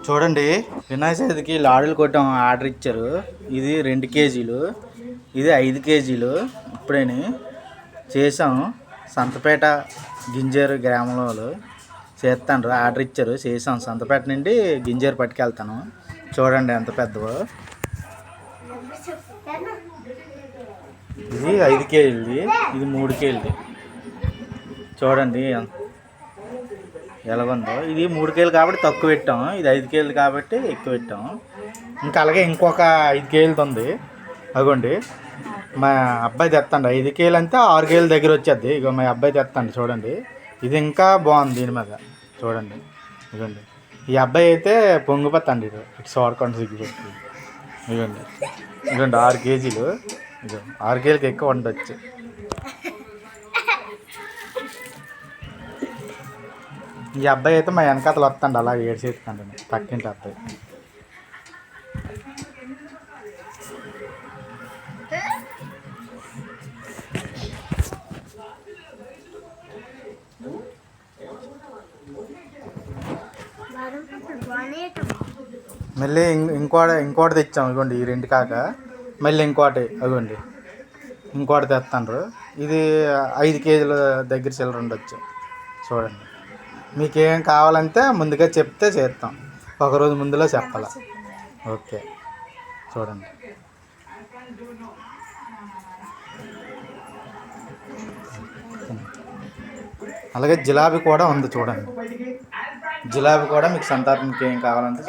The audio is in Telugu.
చూడండి, వినాయక చవితికి లాడులు కొట్టాం ఆర్డర్ ఇచ్చారు. ఇది 2 కేజీలు, ఇది 5 కేజీలు. ఇప్పుడేని చేసాం. సంతపేట గింజేరు గ్రామంలో చేస్తాను ఆర్డర్ ఇచ్చారు, చేసాం. సంతపేట నుండి గింజేరు పట్టుకెళ్తాను. చూడండి ఎంత పెద్దవో. ఇది 5 కేజీలది, ఇది 3 కేజీలది. చూడండి ఎలాగుందో. ఇది 3 కేజీలు కాబట్టి తక్కువ పెట్టాం, ఇది 5 కేజీలు కాబట్టి ఎక్కువ పెట్టాం. ఇంకా అలాగే ఇంకొక 5 కేజీలది ఉంది. అదిగోండి మా అబ్బాయి తెస్తాండి. 5 కేజీలు అంతే 6 కేజీల దగ్గర వచ్చేది. ఇక మా అబ్బాయి తెస్తాండి. చూడండి ఇది ఇంకా బాగుంది. దీని మీద చూడండి. ఇదిగోండి ఈ అబ్బాయి అయితే పొంగిపోతాండి. ఇటు చూడకుండా సిగ్గుపెట్టి. ఇదిగోండి ఇదిగోండి 6 కేజీలు. ఇదిగో 6 కేజీలకి ఎక్కువ ఉండొచ్చు. ఈ అబ్బాయి అయితే మా వెనకాతలు వస్తాండి, అలా ఏడ్చేస్తాండి పక్కింటి అబ్బాయి. మళ్ళీ ఇంకోటి తెచ్చాం. ఇదిగోండి ఈ 2 కాక మళ్ళీ ఇంకోటి. అదిగోండి ఇంకోటి తెస్తాండ్రు. ఇది 5 కేజీల దగ్గర చిల్లర ఉండొచ్చు. చూడండి, మీకేం కావాలంటే ముందుగా చెప్తే చేస్తాం. ఒకరోజు ముందులో చెప్పాలి. ఓకే చూడండి. అలాగే జిలాబీ కూడా ఉంది. చూడండి జిలాబీ కూడా మీకు సంతాపంకి ఏం కావాలంటే